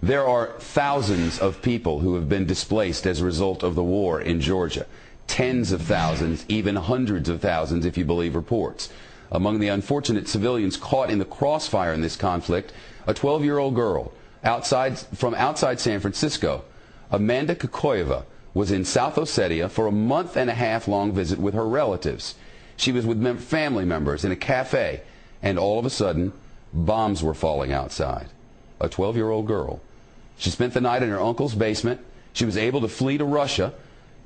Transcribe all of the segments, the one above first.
There are thousands of people who have been displaced as a result of the war in Georgia. Tens of thousands, even hundreds of thousands if you believe reports. Among the unfortunate civilians caught in the crossfire in this conflict, a 12-year-old girl from outside San Francisco. Amanda Kokoyeva was in South Ossetia for a month-and-a-half-long visit with her relatives. She was with family members in a cafe, and all of a sudden, bombs were falling outside. A 12-year-old girl. She spent the night in her uncle's basement. She was able to flee to Russia,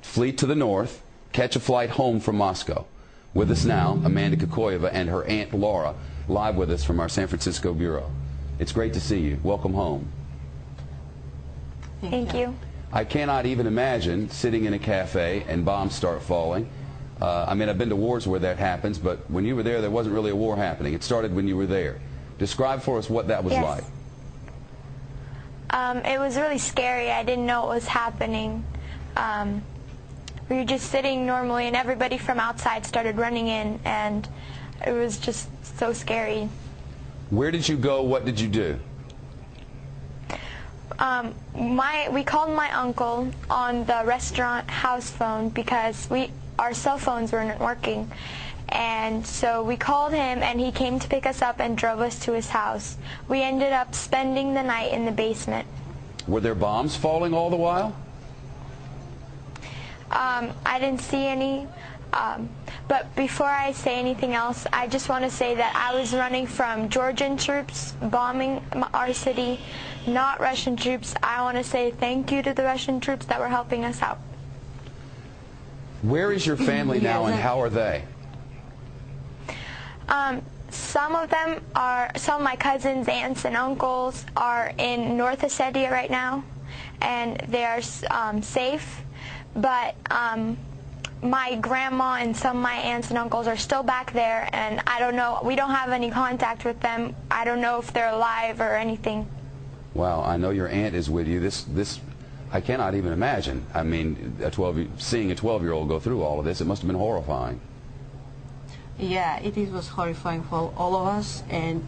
flee to the north, catch a flight home from Moscow. With us now, Amanda Kokoyeva and her aunt Laura, live with us from our San Francisco bureau. It's great to see you. Welcome home. Thank you. I cannot even imagine sitting in a cafe and bombs start falling. I mean, I've been to wars where that happens, but when you were there wasn't really a war happening. It started when you were there. Describe for us what that was like. It was really scary. I didn't know what was happening. We were just sitting normally, and everybody from outside started running in, and it was just so scary. Where did you go? What did you do? We called my uncle on the restaurant house phone because our cell phones weren't working. And so we called him, and he came to pick us up and drove us to his house. We ended up spending the night in the basement. Were there bombs falling all the while? I didn't see any. But before I say anything else, I just want to say that I was running from Georgian troops bombing our city, not Russian troops. I want to say thank you to the Russian troops that were helping us out. Where is your family now, and how are they? Some of my cousins, aunts, and uncles are in North Ossetia right now, and they are safe. But my grandma and some of my aunts and uncles are still back there, and I don't know. We don't have any contact with them. I don't know if they're alive or anything. Wow, I know your aunt is with you. This I cannot even imagine. I mean, seeing a 12-year-old go through all of this, it must have been horrifying. Yeah, it was horrifying for all of us. And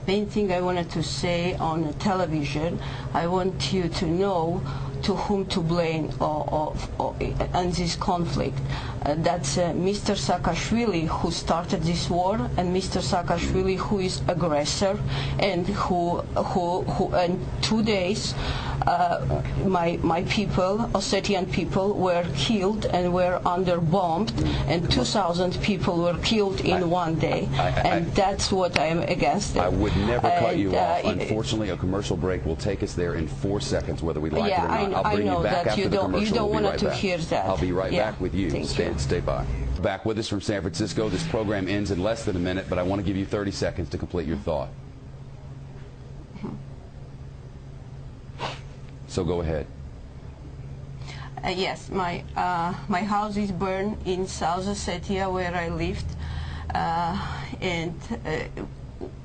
main thing I wanted to say on television, I want you to know to whom to blame on this conflict. That's Mr. Saakashvili, who started this war, and Mr. Saakashvili, who is aggressor, and who in 2 days my people, Ossetian people, were killed and were bombed, and 2,000 people were killed in 1 day. And that's what I am against. I would never cut you off. Unfortunately, a commercial break will take us there in 4 seconds, whether we like it or not. I'll bring you back after the commercial. You don't want to hear that. I'll be right back with you. Stay by. Back with us from San Francisco. This program ends in less than a minute, but I want to give you 30 seconds to complete your thought. So go ahead. Yes, my house is burned in South Ossetia, where I lived, and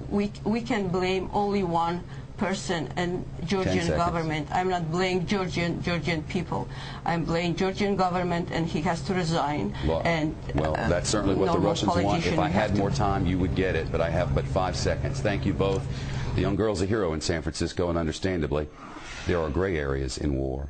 we can blame only one person, and Georgian government. I'm not blaming Georgian people. I'm blaming Georgian government, and he has to resign. Well, that's certainly what the Russians want. If I had more time, you would get it, but I have but 5 seconds. Thank you both. The young girl's a hero in San Francisco, and understandably, there are gray areas in war.